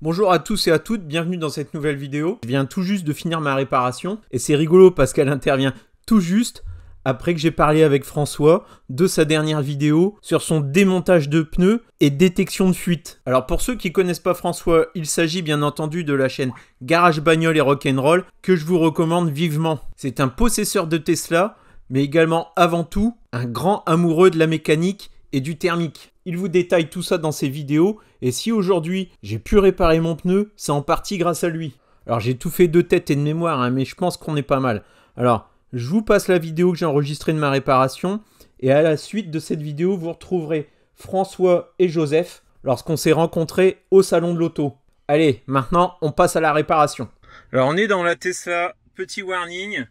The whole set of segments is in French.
Bonjour à tous et à toutes, bienvenue dans cette nouvelle vidéo. Je viens tout juste de finir ma réparation et c'est rigolo parce qu'elle intervient tout juste après que j'ai parlé avec François de sa dernière vidéo sur son démontage de pneus et détection de fuite. Alors pour ceux qui connaissent pas François, il s'agit bien entendu de la chaîne Garage Bagnole et Rock'n'Roll que je vous recommande vivement. C'est un possesseur de Tesla, mais également avant tout un grand amoureux de la mécanique et du thermique. Il vous détaille tout ça dans ses vidéos et si aujourd'hui j'ai pu réparer mon pneu, c'est en partie grâce à lui. Alors j'ai tout fait de tête et de mémoire, hein, mais je pense qu'on est pas mal. Alors je vous passe la vidéo que j'ai enregistrée de ma réparation et à la suite de cette vidéo vous retrouverez François et Joseph lorsqu'on s'est rencontrés au salon de l'auto. Allez, maintenant on passe à la réparation. Alors on est dans la Tesla, petit warning.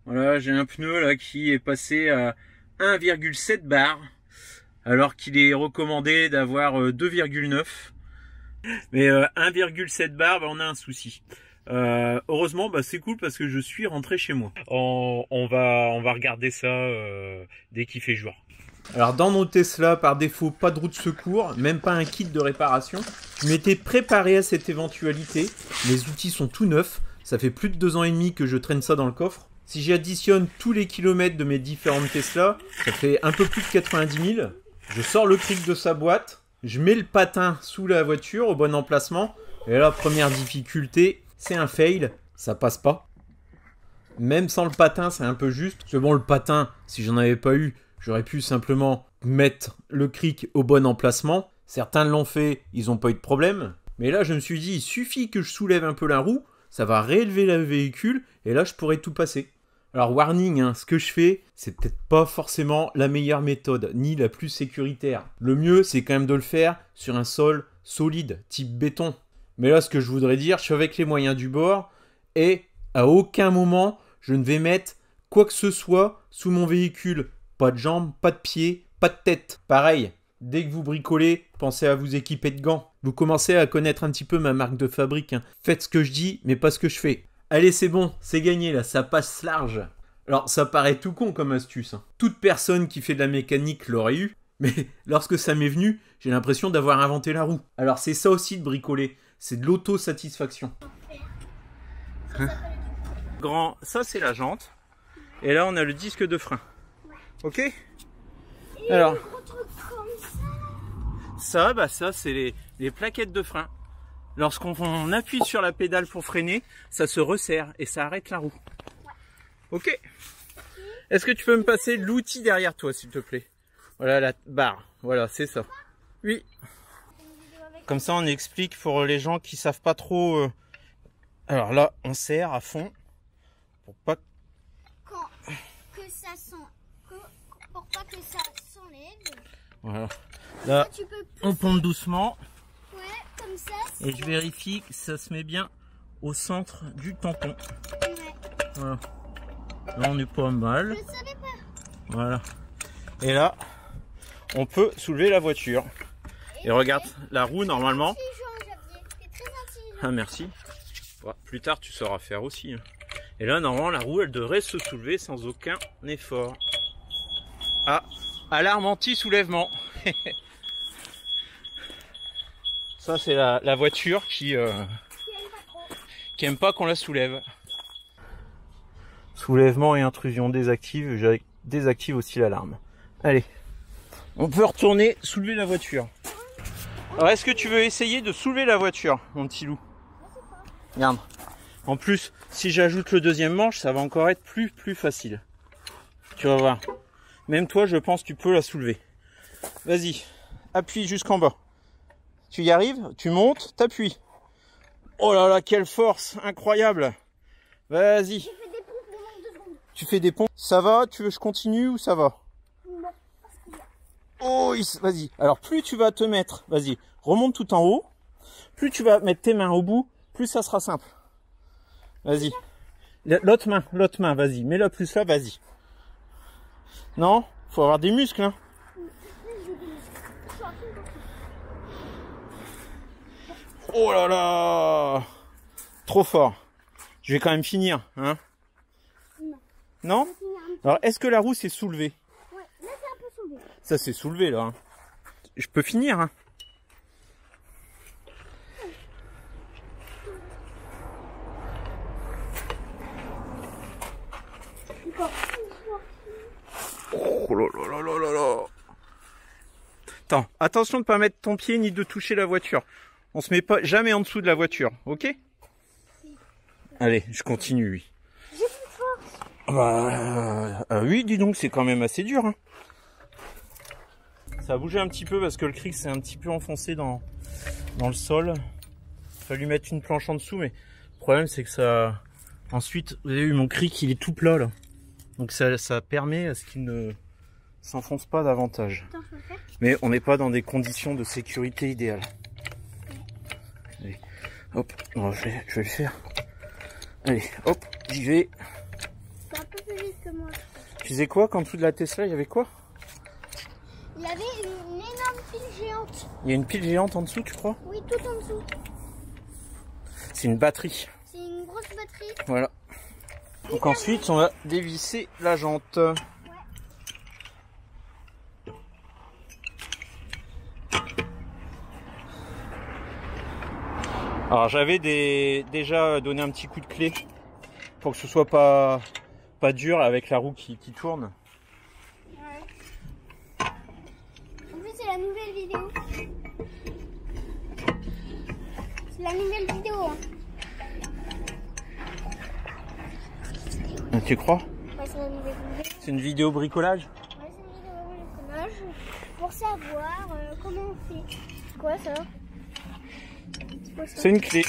Voilà, j'ai un pneu là qui est passé à 1,7 bar. Alors qu'il est recommandé d'avoir 2,9. Mais 1,7 bar, bah, on a un souci. Heureusement, bah, c'est cool parce que je suis rentré chez moi. On va regarder ça dès qu'il fait jour. Alors dans nos Tesla, par défaut, pas de roue de secours, même pas un kit de réparation. Je m'étais préparé à cette éventualité. Les outils sont tout neufs. Ça fait plus de 2 ans et demi que je traîne ça dans le coffre. Si j'additionne tous les kilomètres de mes différentes Tesla, ça fait un peu plus de 90 000. Je sors le cric de sa boîte, je mets le patin sous la voiture au bon emplacement. Et là, première difficulté, c'est un fail, ça passe pas. Même sans le patin, c'est un peu juste. Parce que bon, le patin, si j'en avais pas eu, j'aurais pu simplement mettre le cric au bon emplacement. Certains l'ont fait, ils n'ont pas eu de problème. Mais là, je me suis dit, il suffit que je soulève un peu la roue, ça va réélever le véhicule, et là, je pourrais tout passer. Alors warning, hein, ce que je fais, c'est peut-être pas forcément la meilleure méthode, ni la plus sécuritaire. Le mieux, c'est quand même de le faire sur un sol solide, type béton. Mais là, ce que je voudrais dire, je suis avec les moyens du bord, et à aucun moment, je ne vais mettre quoi que ce soit sous mon véhicule. Pas de jambes, pas de pieds, pas de tête. Pareil, dès que vous bricolez, pensez à vous équiper de gants. Vous commencez à connaître un petit peu ma marque de fabrique. Hein. Faites ce que je dis, mais pas ce que je fais. Allez, c'est bon, c'est gagné là, ça passe large. Alors, ça paraît tout con comme astuce. Hein. Toute personne qui fait de la mécanique l'aurait eu, mais lorsque ça m'est venu, j'ai l'impression d'avoir inventé la roue. Alors, c'est ça aussi de bricoler, c'est de l'autosatisfaction. Hein? Grand, ça c'est la jante, et là on a le disque de frein. Ok? Alors, ça, bah ça c'est les plaquettes de frein. Lorsqu'on appuie sur la pédale pour freiner, ça se resserre et ça arrête la roue. Ok. Est-ce que tu peux me passer l'outil derrière toi, s'il te plaît? Voilà la barre. Voilà, c'est ça. Oui. Comme ça, on explique pour les gens qui savent pas trop. Alors là, on serre à fond pour pas que ça s'enlève. Voilà. Là, on pompe doucement. Comme ça, et je vérifie que ça se met bien au centre du tampon. Ouais. Voilà. Là on est pas mal. Je savais pas. Voilà. Et là, on peut soulever la voiture. Et regarde, la roue normalement. Ah merci. Ouais, plus tard tu sauras faire aussi. Et là normalement la roue elle devrait se soulever sans aucun effort. Ah, alarme anti-soulèvement. Ça c'est la voiture qui aime pas qu'on la soulève. Soulèvement et intrusion désactive, je désactive aussi l'alarme. Allez, on peut retourner soulever la voiture. Alors est-ce que tu veux essayer de soulever la voiture, mon petit loup? Regarde. En plus, si j'ajoute le deuxième manche, ça va encore être plus facile. Tu vas voir. Même toi, je pense que tu peux la soulever. Vas-y, appuie jusqu'en bas. Tu y arrives, tu montes, t'appuies. Oh là là, quelle force, incroyable. Vas-y. Tu fais des pompes. Ça va? Tu veux que je continue ou ça va? Oh, vas-y. Alors plus tu vas te mettre, vas-y, remonte tout en haut. Plus tu vas mettre tes mains au bout, plus ça sera simple. Vas-y. L'autre main, vas-y. Mets-la plus là, vas-y. Non, faut avoir des muscles, hein. Oh là là! Trop fort. Je vais quand même finir, hein? Non? Alors, est-ce que la roue s'est soulevée? Ouais, là c'est un peu soulevé. Ça s'est soulevé là. Hein. Je peux finir, hein? Oh là là là là là là. Attends, attention de ne pas mettre ton pied ni de toucher la voiture. On se met pas jamais en dessous de la voiture, ok? Allez, je continue, oui. J'ai plus de force. Oui, dis donc, c'est quand même assez dur. Hein. Ça a bougé un petit peu parce que le cric s'est un petit peu enfoncé dans le sol. Il a fallu mettre une planche en dessous, mais le problème c'est que ça... Ensuite, vous avez vu, mon cric, il est tout plat là. Donc ça permet à ce qu'il ne s'enfonce pas davantage. Attends, je peux le faire. Mais on n'est pas dans des conditions de sécurité idéales. Allez, hop, bon, je vais le faire. Allez, hop, j'y vais. C'est un peu plus vite que moi. Tu sais quoi, qu'en dessous de la Tesla, il y avait quoi? Il y avait une énorme pile géante. Il y a une pile géante en dessous, tu crois? Oui, tout en dessous. C'est une batterie. C'est une grosse batterie. Voilà. Donc ensuite, on va dévisser la jante. Alors j'avais déjà donné un petit coup de clé pour que ce soit pas dur avec la roue qui tourne. Ouais. En plus, c'est la nouvelle vidéo. C'est la nouvelle vidéo. Hein. Tu crois? Ouais, c'est la nouvelle vidéo. C'est une vidéo bricolage? Ouais, c'est une vidéo bricolage pour savoir comment on fait. C'est quoi ça? C'est une clé.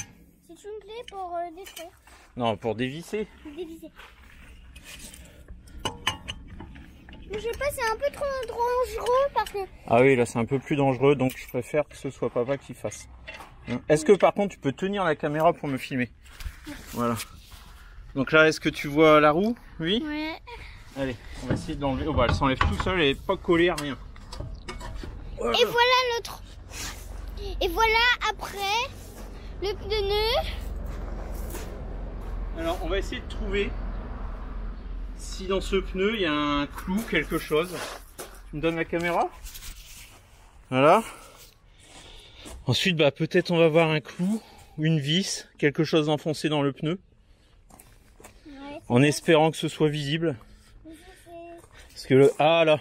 C'est une clé pour détruire, Non, pour dévisser. dévisser. Je sais pas, c'est un peu trop dangereux parce que... Ah oui, là c'est un peu plus dangereux, donc je préfère que ce soit papa qui fasse. Est-ce que par contre tu peux tenir la caméra pour me filmer? Voilà. Donc là, est-ce que tu vois la roue? Oui. Ouais. Allez, on va essayer de l'enlever. Oh bah elle s'enlève tout seul, elle n'est pas collée à rien. Voilà. Et voilà notre... Et voilà après le pneu. Alors on va essayer de trouver si dans ce pneu il y a un clou, quelque chose. Tu me donnes la caméra? Voilà. Ensuite, bah peut-être on va voir un clou ou une vis, quelque chose enfoncé dans le pneu. Ouais, En espérant que ce soit visible. c'est Parce que le... Ah là.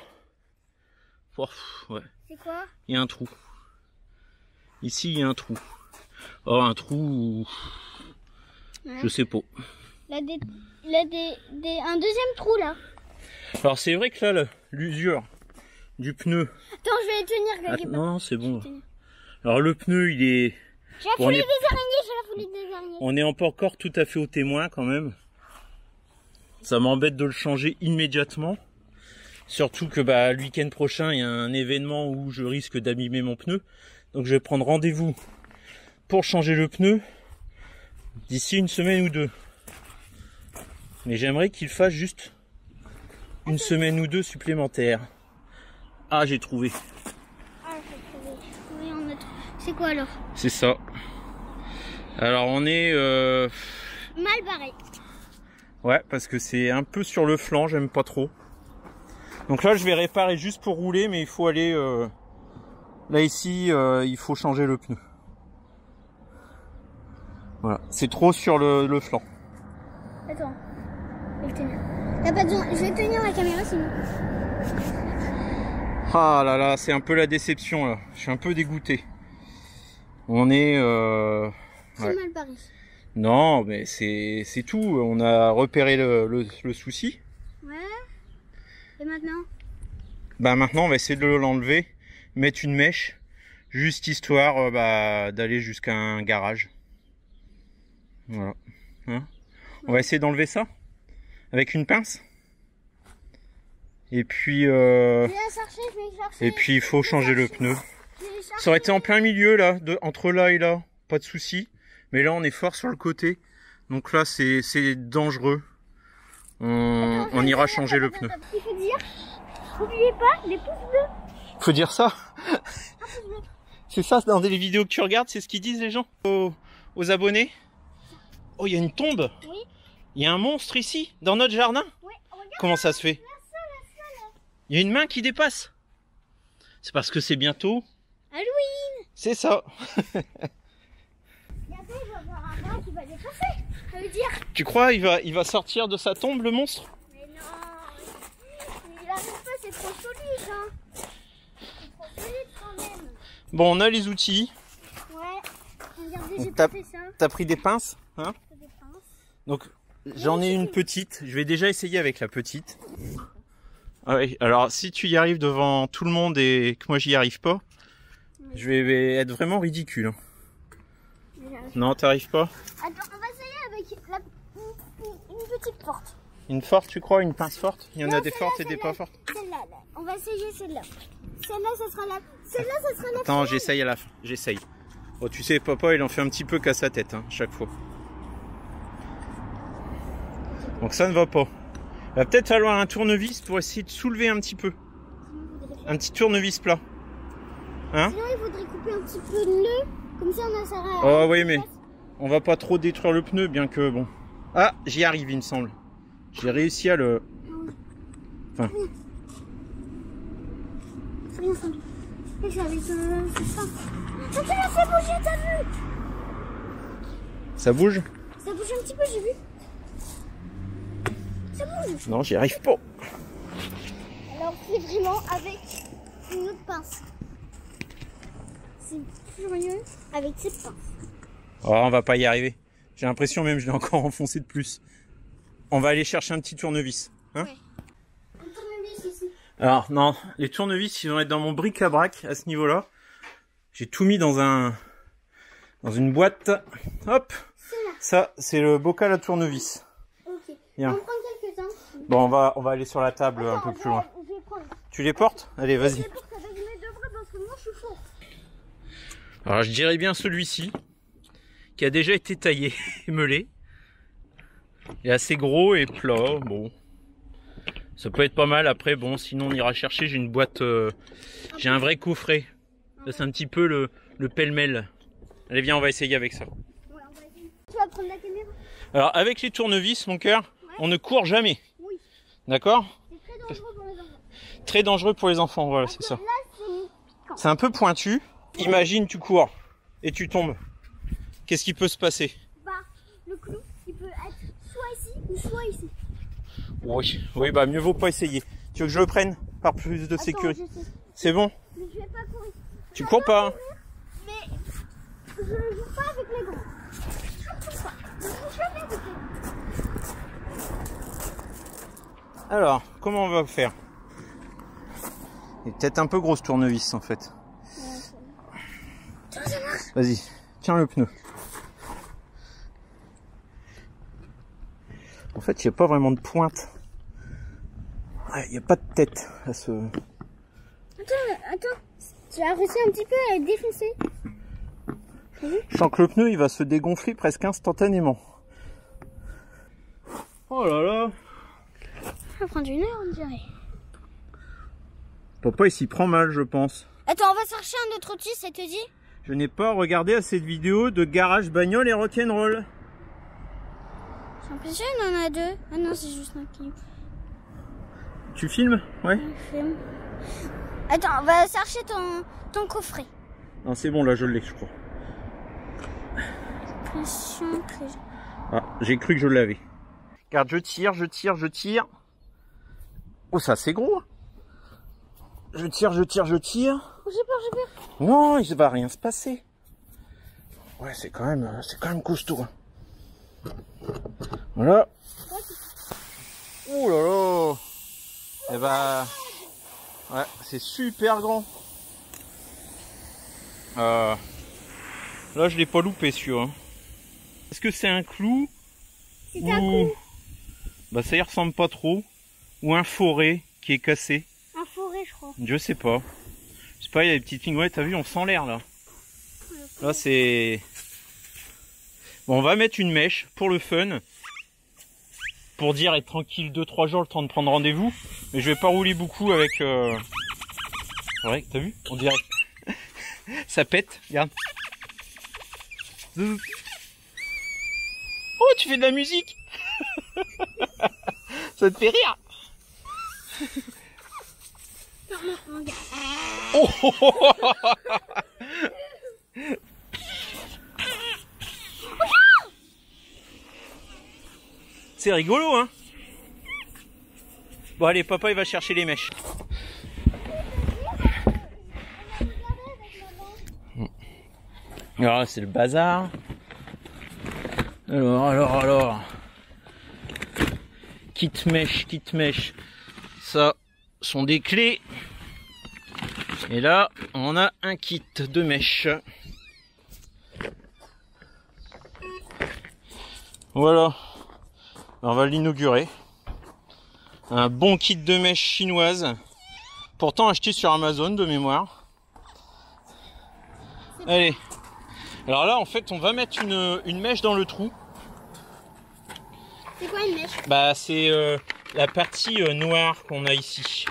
Oh, ouais. quoi? Il y a un trou. Ici il y a un trou. Oh, un trou... Ouais. Je sais pas. Un deuxième trou là. Alors c'est vrai que là, l'usure du pneu... Attends, je vais le tenir quelque part. non, c'est bon. Alors le pneu, il est... J'ai la folie des araignées, j'ai la folie des araignées. On n'est pas encore tout à fait au témoin quand même. Ça m'embête de le changer immédiatement. Surtout que bah, le week-end prochain, il y a un événement où je risque d'abîmer mon pneu. Donc je vais prendre rendez-vous pour changer le pneu d'ici une semaine ou deux. Mais j'aimerais qu'il fasse juste une semaine ou deux supplémentaires. Ah, j'ai trouvé. Ah, j'ai trouvé. Oui, on a trouvé. C'est quoi alors? C'est ça. Alors on est... Mal barré. Ouais, parce que c'est un peu sur le flanc, j'aime pas trop. Donc là, je vais réparer juste pour rouler, mais il faut aller... Là, ici, il faut changer le pneu. Voilà, c'est trop sur le flanc. Attends, je vais le tenir. T'as pas besoin, je vais tenir la caméra sinon. Ah là là, c'est un peu la déception là. Je suis un peu dégoûté. On est... C'est ouais. mal barré. Non, mais c'est tout. On a repéré le souci. Ouais. Et maintenant? Bah maintenant, on va essayer de l'enlever, mettre une mèche, juste histoire bah, d'aller jusqu'à un garage. Voilà. Hein, on va essayer d'enlever ça avec une pince. Et puis, Je vais la chercher, je vais chercher. et puis il faut changer le pneu. Je vais chercher. Ça aurait été en plein milieu là, entre là et là, pas de souci. Mais là, on est fort sur le côté, donc là, c'est dangereux. On ira changer le pneu. Il faut dire, n'oubliez pas les pouces bleus. Faut dire ça. C'est ça dans les vidéos que tu regardes, c'est ce qu'ils disent les gens aux abonnés. Oh, il y a une tombe. Oui. Il y a un monstre ici, dans notre jardin. Oui, regarde. Comment ça se fait? Il y a une main qui dépasse. C'est parce que c'est bientôt Halloween. C'est ça. Bientôt, il va y avoir un bras qui va dépasser. Ça veut dire. Tu crois il va sortir de sa tombe le monstre? Mais non. c'est trop solide, hein. C'est trop solide quand même. Bon, on a les outils. Ouais. Regardez, j'ai T'as pas fait ça. t'as pris des pinces, hein? Des pinces. Donc, j'en ai une petite. Je vais déjà essayer avec la petite. Ah ouais, alors si tu y arrives devant tout le monde et que moi j'y arrive pas, je vais être vraiment ridicule. Hein. Non, t'arrives pas? Attends, on va essayer avec une petite porte. Une forte, tu crois? Une pince forte? Il y en a Non, des fortes et des pas fortes. Celle-là, là. On va essayer celle-là. Celle-là, ça sera la. Celle-là, ça sera la. Attends, j'essaye à la fin. J'essaye. Oh, tu sais, papa, il en fait un petit peu qu'à sa tête, hein, chaque fois. Donc ça ne va pas. Il va peut-être falloir un tournevis pour essayer de soulever un petit peu. Un petit tournevis plat. Hein? Sinon, il faudrait couper un petit peu le nœud. Comme ça, on en sera. Oh oui, mais on va pas trop détruire le pneu, bien que bon. Ah, j'y arrive, il me semble. J'ai réussi à le... Enfin... C'est bien ça. Et ça avec ça. Ça fait bouger, t'as vu? Ça bouge? Ça bouge un petit peu, j'ai vu. Ça bouge. Non, j'y arrive pas. Alors, c'est vraiment avec une autre pince. C'est furieux avec cette pince. Oh, on va pas y arriver. J'ai l'impression même que je l'ai encore enfoncé de plus. On va aller chercher un petit tournevis. Hein? Ouais. Un tournevis ici. Alors, non, les tournevis, ils vont être dans mon bric-à-brac à ce niveau-là. J'ai tout mis dans une boîte. Hop! Ça, c'est le bocal à tournevis. Ok. Bien. On va prendre quelques-uns. Bon, on va aller sur la table un peu plus loin. Je vais prendre. Tu les portes? Allez, Je vas-y. les porte avec mes deux bras parce que moi, je suis fort. Alors, je dirais bien celui-ci, qui a déjà été taillé et meulé. Il est assez gros et plat, bon. Ça peut être pas mal, après, bon, sinon on ira chercher, j'ai une boîte, j'ai un vrai coffret. Ça, c'est un petit peu le pêle-mêle. Allez, viens, on va essayer avec ça. Ouais, on va essayer. Tu vas prendre la caméra? Alors, avec les tournevis, mon cœur, on ne court jamais. Oui. D'accord? C'est très dangereux pour les enfants. Très dangereux pour les enfants, voilà, c'est ça. Là, c'est... C'est un peu pointu. Imagine, tu cours et tu tombes. Qu'est-ce qui peut se passer? Bah, le clou, il peut être soit ici ou soit ici. Oui, oui, bah mieux vaut pas essayer. Tu veux que je le prenne par plus de sécurité? Attends, je sais. C'est bon? Mais je vais pas courir. Tu cours pas, hein? Mais je joue pas avec les grands. Surtout pas. Je joue jamais avec les grands. Alors, comment on va faire? Il est peut-être un peu gros ce tournevis en fait. Vas-y, tiens le pneu. En fait, il n'y a pas vraiment de pointe. Il n'y a pas de tête à ce... Attends. Tu as réussi un petit peu à être défoncé. Je sens que le pneu, il va se dégonfler presque instantanément. Oh là là! Ça va prendre une heure, on dirait. Papa, il s'y prend mal, je pense. Attends, on va chercher un autre outil, ça te dit? Je n'ai pas regardé assez de vidéos de garage, bagnole et rock'n'roll. J'ai l'impression qu'il y en a deux. Ah non, c'est juste un clip. Tu filmes? Ouais. On filme. Attends, on va chercher ton coffret. Non, c'est bon, là, je l'ai, je crois. Impression que... Ah, j'ai cru que je l'avais. Regarde, je tire. Oh, ça, c'est gros. Je tire. Oh, j'ai peur. Non, il ne va rien se passer. Ouais, c'est quand même costaud. Voilà. Oh là là. Eh ben, ouais, c'est super grand. Là, je l'ai pas loupé, celui-là. Est-ce que c'est un clou? C'est un clou. Bah, ça y ressemble pas trop. Ou un forêt qui est cassé. Un forêt, je crois. Je sais pas. Je sais pas, il y a des petites lignes. Ouais, t'as vu, on sent l'air là. Là, c'est... Bon, on va mettre une mèche pour le fun. Pour dire être tranquille 2-3 jours, le temps de prendre rendez-vous. Mais je vais pas rouler beaucoup avec... Ouais, t'as vu? On dirait... Ça pète, regarde. Oh, tu fais de la musique. Ça te fait rire. Oh, oh, oh, oh. C'est rigolo, hein? Bon, allez, papa, il va chercher les mèches. Alors c'est le bazar. Alors. Kit mèche. Ça sont des clés. Et là, on a un kit de mèche. Voilà. On va l'inaugurer. Un bon kit de mèche chinoise. Pourtant acheté sur Amazon de mémoire. Allez. Alors là, en fait, on va mettre une mèche dans le trou. C'est quoi une mèche? Bah, c'est la partie noire qu'on a ici.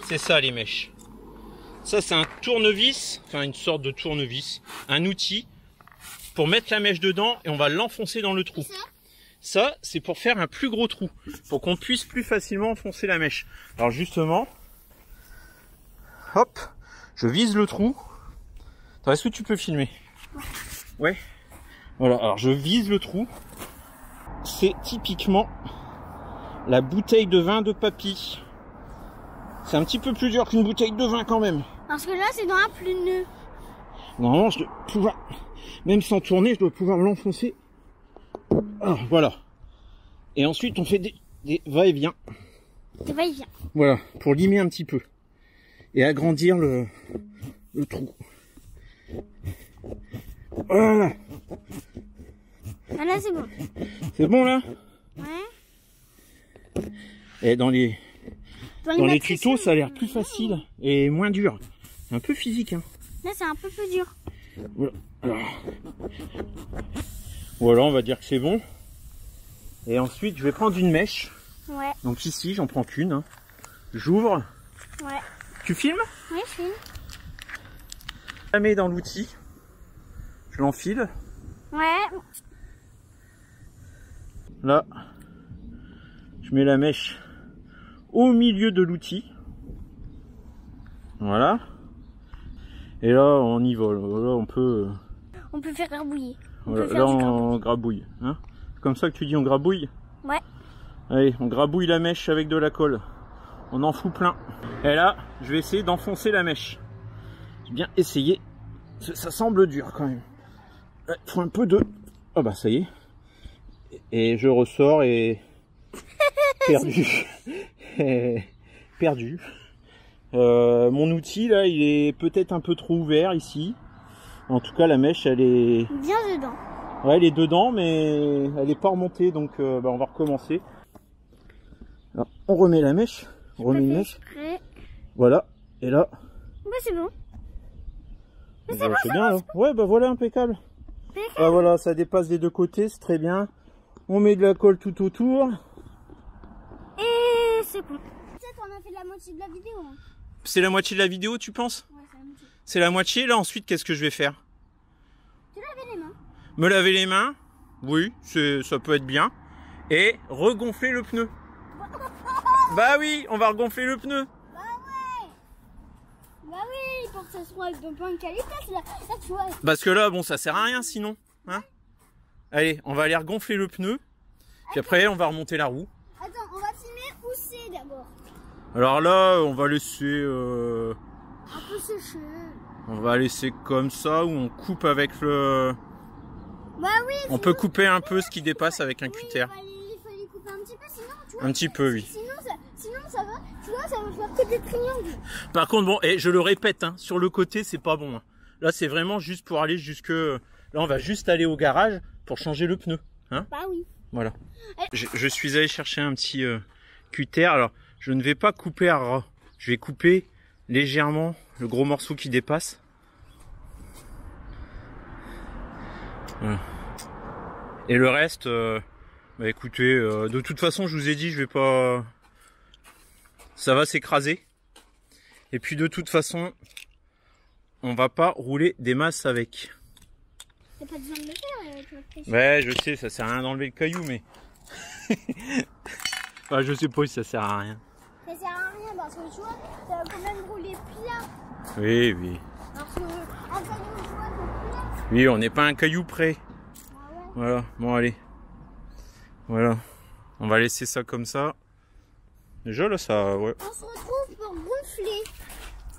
C'est ça les mèches. Ça, c'est un tournevis, enfin une sorte de tournevis, un outil pour mettre la mèche dedans et on va l'enfoncer dans le trou. Ça, c'est pour faire un plus gros trou, pour qu'on puisse plus facilement enfoncer la mèche. Alors justement, hop, je vise le trou. Attends, est-ce que tu peux filmer? Ouais. Voilà, alors je vise le trou. C'est typiquement la bouteille de vin de papy. C'est un petit peu plus dur qu'une bouteille de vin quand même. Parce que là, c'est dans un pneu. Normalement, je dois pouvoir, même sans tourner, je dois pouvoir l'enfoncer. Ah, voilà. Et ensuite, on fait des va-et-vient. Des va-et-vient. Voilà, pour limer un petit peu. Et agrandir le trou. Voilà. Ah là, c'est bon. C'est bon là? Ouais. Et dans les tutos, ça a l'air plus facile et moins dur. C'est un peu physique, hein. Là, c'est un peu plus dur. Voilà. Alors, voilà, on va dire que c'est bon. Et ensuite, je vais prendre une mèche. Ouais. Donc ici, j'en prends qu'une. Hein. J'ouvre. Ouais. Tu filmes? Oui, je filme. Je la mets dans l'outil. Je l'enfile. Ouais. Là, je mets la mèche au milieu de l'outil. Voilà. Et là, on y va. Là, on peut... On peut faire grabouiller. Voilà, là, on grabouille. Hein, c'est comme ça que tu dis on grabouille? Ouais. Allez, on grabouille la mèche avec de la colle. On en fout plein. Et là, je vais essayer d'enfoncer la mèche. J'ai bien essayé. Ça semble dur quand même. Il faut un peu de... Ah bah ça y est. Et je ressors et... perdu. Perdu. Mon outil là, il est peut-être un peu trop ouvert ici. En tout cas, la mèche, elle est... Bien dedans. Ouais, elle est dedans, mais elle n'est pas remontée, donc on va recommencer. Alors, on remet la mèche. On remet une mèche. Voilà. Et là... Bah c'est bon. Bah, c'est bien, là. Ouais, bah voilà, impeccable. Bah voilà, ça dépasse des deux côtés, c'est très bien. On met de la colle tout autour. Et c'est bon. Peut-être qu'on a fait la moitié de la vidéo. Hein. C'est la moitié de la vidéo, tu penses? Ouais, c'est la moitié. C'est la moitié. Là, ensuite, qu'est-ce que je vais faire? Te laver les mains. Me laver les mains. Oui, ça peut être bien. Et regonfler le pneu. Bah oui, on va regonfler le pneu. Bah ouais. Bah oui, pour que ça soit de bonne qualité, là, tu vois. Parce que là, bon, ça sert à rien sinon. Hein, allez, on va aller regonfler le pneu. Puis après, on va remonter la roue. Attends, on va filmer où c'est d'abord. Alors là, on va laisser... Un peu séché. On va laisser comme ça, où on coupe avec le... Bah oui. On peut couper un peu ce qui dépasse avec un cutter. Il fallait couper un petit peu, sinon, tu vois. Un petit peu, oui. Sinon ça va, tu vois, ça va faire que des triangles. Par contre, bon, et je le répète, hein, sur le côté, c'est pas bon. Hein. Là, c'est vraiment juste pour aller jusque... Là, on va juste aller au garage pour changer le pneu. Hein. Bah oui. Voilà. Je suis allé chercher un petit cutter. Alors, je ne vais pas couper à ras. Je vais couper légèrement le gros morceau qui dépasse. Voilà. Et le reste, bah écoutez, de toute façon, je vous ai dit, je vais pas... Ça va s'écraser. Et puis de toute façon, on va pas rouler des masses avec. T'as pas besoin de le faire avec notre pêche. Ouais, je sais, ça sert à rien d'enlever le caillou, mais... Enfin, je sais pas si ça sert à rien. Ça sert à rien parce que tu vois, ça va quand même rouler plat. Oui, oui. Parce que un caillou, tu vois, c'est plat. Oui, on n'est pas un caillou près. Ah ouais. Voilà, bon allez. Voilà. On va laisser ça comme ça. Déjà là, ça... Ouais. On se retrouve pour gonfler.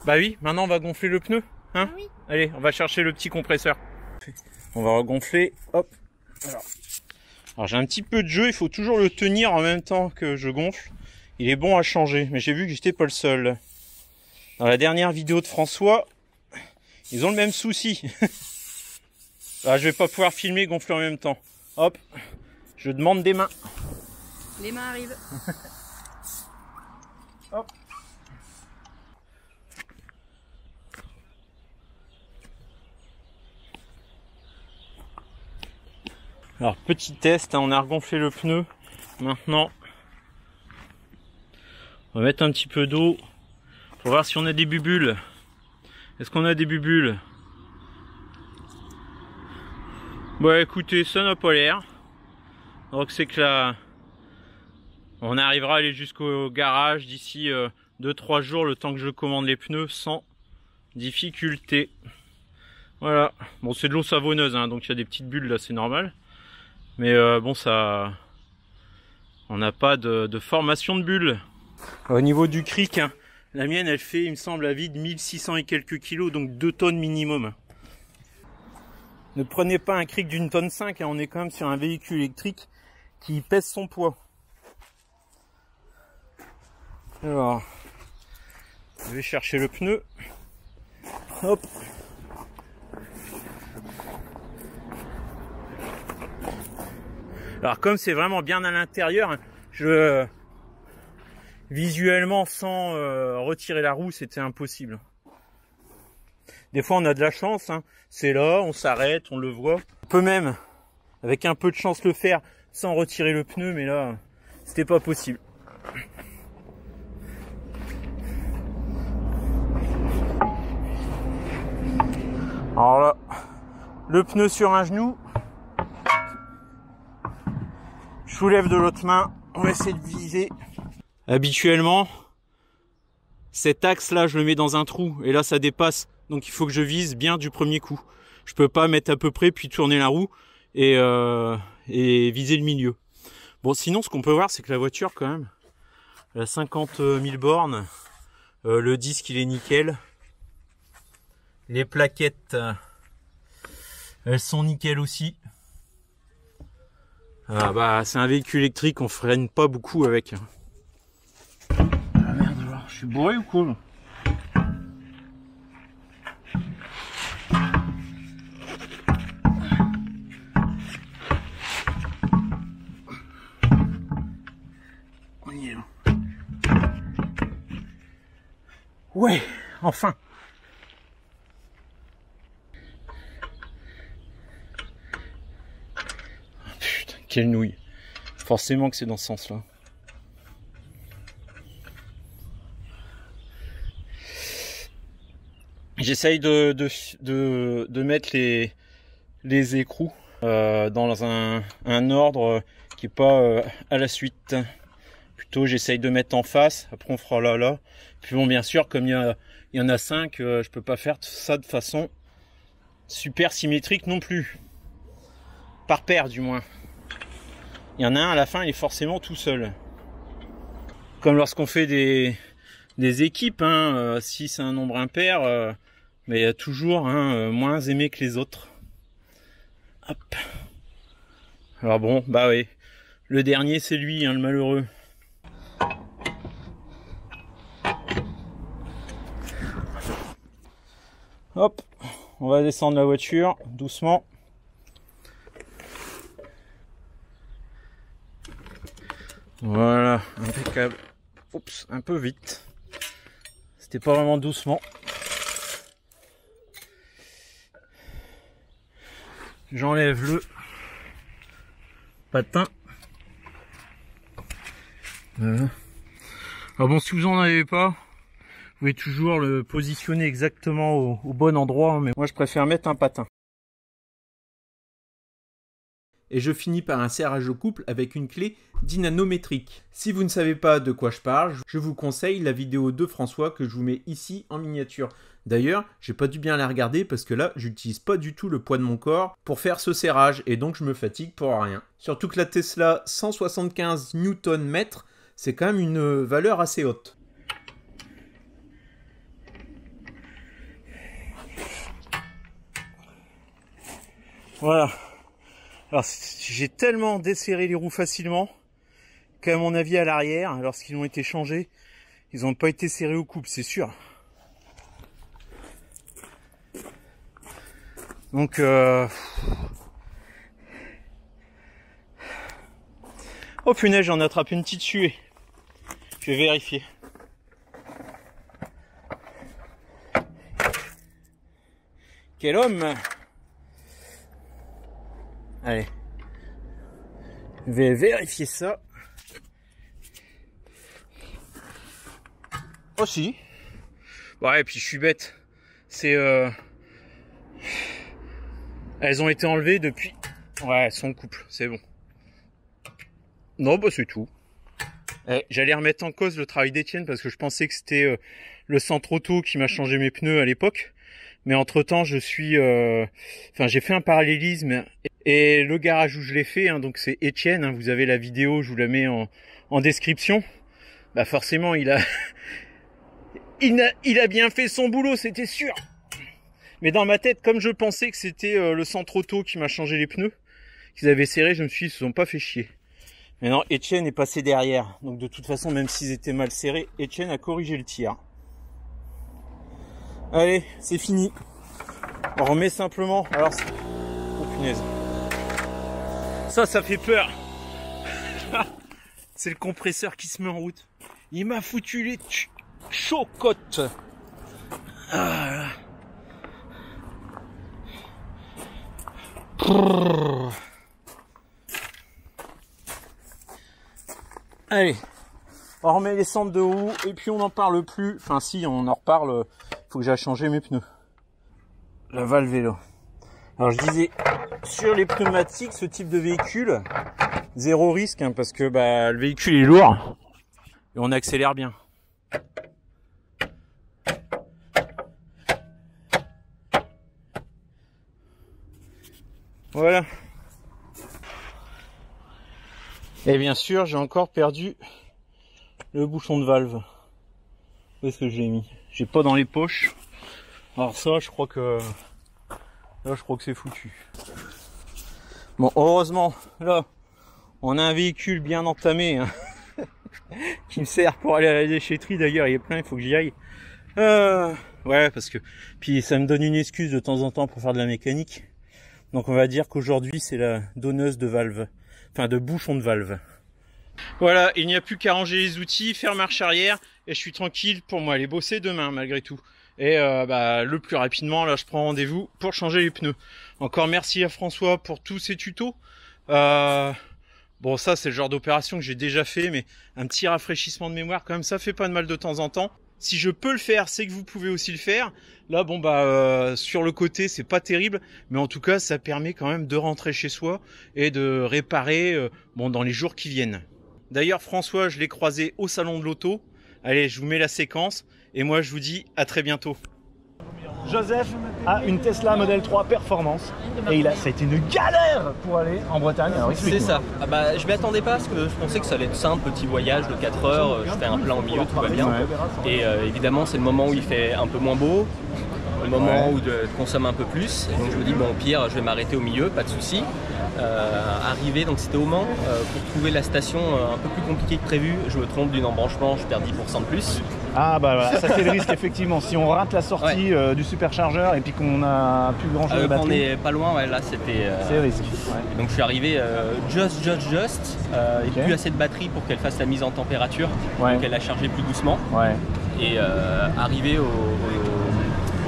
Bah oui, maintenant on va gonfler le pneu. Hein? Oui. Allez, on va chercher le petit compresseur. On va regonfler. Hop. Alors j'ai un petit peu de jeu, il faut toujours le tenir en même temps que je gonfle. Il est bon à changer, mais j'ai vu que j'étais pas le seul. Dans la dernière vidéo de François, ils ont le même souci. Ah, je vais pas pouvoir filmer et gonfler en même temps. Hop, je demande des mains. Les mains arrivent. Hop. Alors petit test, hein, on a regonflé le pneu. Maintenant, on va mettre un petit peu d'eau pour voir si on a des bubules. Est-ce qu'on a des bubules? Bon écoutez, ça n'a pas l'air. Donc c'est que là, on arrivera à aller jusqu'au garage d'ici 2-3 jours, le temps que je commande les pneus sans difficulté. Voilà. Bon, c'est de l'eau savonneuse, hein, donc il y a des petites bulles là, c'est normal. Mais bon, ça, on n'a pas de formation de bulles. Au niveau du cric, hein, la mienne, elle fait, il me semble, à vide 1600 et quelques kilos, donc 2 tonnes minimum. Ne prenez pas un cric d'une tonne 5, hein, on est quand même sur un véhicule électrique qui pèse son poids. Alors, je vais chercher le pneu. Hop. Alors comme c'est vraiment bien à l'intérieur, je visuellement sans retirer la roue, c'était impossible. Des fois on a de la chance, hein. C'est là, on s'arrête, on le voit. On peut même, avec un peu de chance, le faire sans retirer le pneu, mais là, c'était pas possible. Alors là, le pneu sur un genou. Je soulève de l'autre main, on va essayer de viser. Habituellement, cet axe là, je le mets dans un trou et là ça dépasse. Donc il faut que je vise bien du premier coup. Je peux pas mettre à peu près puis tourner la roue et viser le milieu. Bon, sinon ce qu'on peut voir, c'est que la voiture quand même, elle a 50 000 bornes. Le disque il est nickel. Les plaquettes, elles sont nickel aussi. Ah bah c'est un véhicule électrique, on freine pas beaucoup avec. Ah merde alors, je suis bourré ou quoi? On y est là. Ouais, enfin. Putain, quelle nouille. Forcément que c'est dans ce sens-là. J'essaye de mettre les écrous dans un ordre qui est pas à la suite. Plutôt j'essaye de mettre en face, après on fera là. Puis bon, bien sûr, comme il y en a 5, je peux pas faire ça de façon super symétrique non plus. Par paire du moins. Il y en a un à la fin, il est forcément tout seul. Comme lorsqu'on fait des équipes, hein, si c'est un nombre impair, mais il y a toujours moins aimé que les autres. Hop. Alors bon, bah oui. Le dernier, c'est lui, hein, le malheureux. Hop, on va descendre la voiture doucement. Voilà, impeccable. Oups, un peu vite. C'était pas vraiment doucement. J'enlève le patin. Voilà. Alors bon, si vous en avez pas, vous pouvez toujours le positionner exactement au bon endroit, hein, mais moi je préfère mettre un patin. Et je finis par un serrage au couple avec une clé dynanométrique. Si vous ne savez pas de quoi je parle, je vous conseille la vidéo de François que je vous mets ici en miniature. D'ailleurs, j'ai pas dû bien la regarder parce que là, j'utilise pas du tout le poids de mon corps pour faire ce serrage et donc je me fatigue pour rien. Surtout que la Tesla 175 Nm, c'est quand même une valeur assez haute. Voilà. Alors j'ai tellement desserré les roues facilement qu'à mon avis à l'arrière, lorsqu'ils ont été changés, ils n'ont pas été serrés au couple, c'est sûr. Donc oh punaise, j'en ai attrapé une petite suée. Je vais vérifier. Quel homme! Allez. Je vais vérifier ça. Oh si. Ouais, et puis je suis bête. C'est elles ont été enlevées depuis. Ouais, elles sont en couple, c'est bon. Non, bah c'est tout. J'allais remettre en cause le travail d'Étienne parce que je pensais que c'était le centre auto qui m'a changé mes pneus à l'époque. Mais entre temps, je suis, enfin, j'ai fait un parallélisme et le garage où je l'ai fait, hein, donc c'est Étienne. Hein, vous avez la vidéo, je vous la mets en description. Bah forcément, il a bien fait son boulot, c'était sûr. Mais dans ma tête, comme je pensais que c'était le centre auto qui m'a changé les pneus, qu'ils avaient serré, je me suis dit, ils se sont pas fait chier. Mais non, Étienne est passé derrière. Donc de toute façon, même s'ils étaient mal serrés, Étienne a corrigé le tir. Allez, c'est fini. On remet simplement. Alors, oh punaise. Ça fait peur. C'est le compresseur qui se met en route. Il m'a foutu les chocottes. Ah. Allez, on remet les centres de roue et puis on n'en parle plus. Enfin si, on en reparle. Faut que j'aille changer mes pneus. La valve vélo. Alors je disais, sur les pneumatiques, ce type de véhicule, zéro risque, hein, parce que bah, le véhicule est lourd et on accélère bien. Voilà. Et bien sûr, j'ai encore perdu le bouchon de valve. Où est-ce que je l'ai mis? J'ai pas dans les poches. Alors ça, je crois que là, c'est foutu. Bon, heureusement, là, on a un véhicule bien entamé, hein, qui me sert pour aller à la déchetterie. D'ailleurs, il est plein, il faut que j'y aille. Ouais, parce que puis ça me donne une excuse de temps en temps pour faire de la mécanique. Donc on va dire qu'aujourd'hui, c'est la donneuse de valve, enfin de bouchon de valve. Voilà, il n'y a plus qu'à ranger les outils, faire marche arrière, et je suis tranquille pour moi aller bosser demain malgré tout. Et bah, le plus rapidement, là je prends rendez-vous pour changer les pneus. Encore merci à François pour tous ces tutos. Bon ça c'est le genre d'opération que j'ai déjà fait, mais un petit rafraîchissement de mémoire quand même, ça fait pas de mal de temps en temps. Si je peux le faire, c'est que vous pouvez aussi le faire. Là bon bah sur le côté c'est pas terrible, mais en tout cas ça permet quand même de rentrer chez soi et de réparer bon dans les jours qui viennent. D'ailleurs François, je l'ai croisé au salon de l'auto. Allez, je vous mets la séquence et moi je vous dis à très bientôt. Joseph a une Tesla Model 3 Performance et ça a été une galère pour aller en Bretagne. C'est ça. Ah bah, je m'y attendais pas parce que je pensais que ça allait être simple, petit voyage de 4 heures, je fais un plein au milieu, tout va bien. Ouais. Et évidemment c'est le moment où il fait un peu moins beau, le moment où je consomme un peu plus. Et donc je me dis bon au pire je vais m'arrêter au milieu, pas de souci. Arrivé, donc c'était au Mans, pour trouver la station un peu plus compliquée que prévu, je me trompe d'une embranchement, je perds 10% de plus. Ah bah voilà, ça c'est le risque effectivement, si on rate la sortie du superchargeur et puis qu'on a plus grand chose de batterie. On est pas loin, ouais, là c'était... c'est le risque. Ouais. Donc je suis arrivé et plus assez de batterie pour qu'elle fasse la mise en température, donc elle a chargé plus doucement. Ouais. Et arrivé au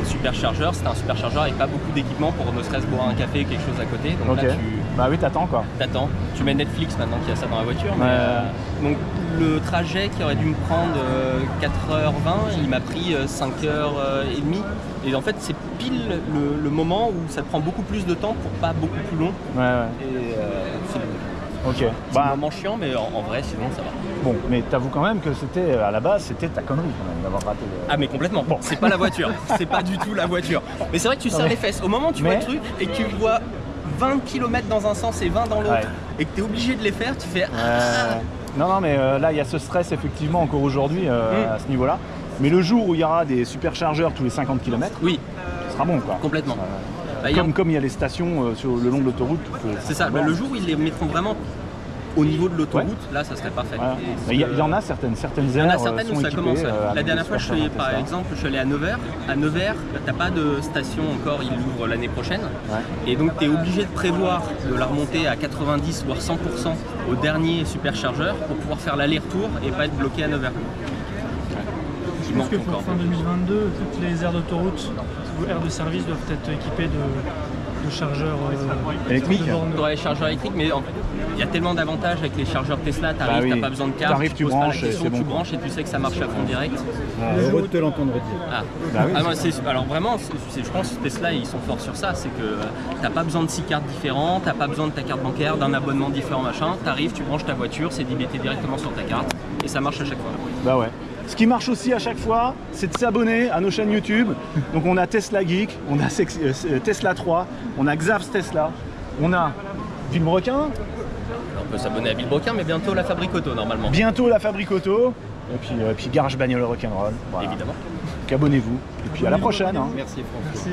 superchargeur, c'était un superchargeur avec pas beaucoup d'équipement pour ne serait-ce boire un café, quelque chose à côté. Donc là, bah oui, t'attends quoi. T'attends. Tu mets Netflix maintenant qu'il y a ça dans la voiture. Mais, donc le trajet qui aurait dû me prendre 4h20, il m'a pris 5h30. Et en fait, c'est pile le moment où ça te prend beaucoup plus de temps pour pas beaucoup plus long. Et c'est un moment chiant, mais en vrai, sinon ça va. Bon, mais t'avoues quand même que c'était, à la base, c'était ta connerie quand même d'avoir raté. Ah mais complètement, bon. C'est pas la voiture, c'est pas du tout la voiture. Mais c'est vrai que tu serres les fesses. Au moment où tu vois le truc et que tu vois 20 km dans un sens et 20 dans l'autre, et que t'es obligé de les faire, tu fais... Non, mais là, il y a ce stress effectivement encore aujourd'hui à ce niveau-là. Mais le jour où il y aura des superchargeurs tous les 50 km, oui, ce sera bon quoi. Complètement. Comme il y a les stations sur le long de l'autoroute. C'est ça, le jour où ils les mettront vraiment au niveau de l'autoroute, là ça serait parfait. Voilà. Il y en a certaines aires. Il y en a certaines où sont ça équipées, commence. La dernière fois, par exemple, je suis allé à Nevers. À Nevers, t'as pas de station encore, ils l'ouvrent l'année prochaine. Et donc tu es obligé de prévoir de la remonter à 90 voire 100% au dernier superchargeur pour pouvoir faire l'aller-retour et pas être bloqué à Nevers. Je pense que pour fin 2022, toutes les aires d'autoroute ou aires de service doivent être équipées de chargeurs électriques. Pour les chargeurs électriques, mais il y a tellement d'avantages avec les chargeurs Tesla. T'arrives, t'as pas besoin de carte, tu poses pas la question, tu branches et tu sais que ça marche à fond direct. Heureux de te l'entendre dire. Alors vraiment, je pense que Tesla ils sont forts sur ça, c'est que t'as pas besoin de 6 cartes différentes, t'as pas besoin de ta carte bancaire, d'un abonnement différent machin. T'arrives, tu branches ta voiture, c'est débité directement sur ta carte et ça marche à chaque fois. Bah ouais. Ce qui marche aussi à chaque fois, c'est de s'abonner à nos chaînes YouTube. Donc on a Tesla Geek, on a Tesla 3, on a Xavs Tesla, on a Villebrequin. On peut s'abonner à Villebrequin, mais bientôt la Fabrique Auto normalement. Bientôt la Fabrique Auto, et puis Garage Bagnole Rock'n'Roll. Voilà. Évidemment. Donc abonnez-vous, et puis à la prochaine. Merci François. Merci.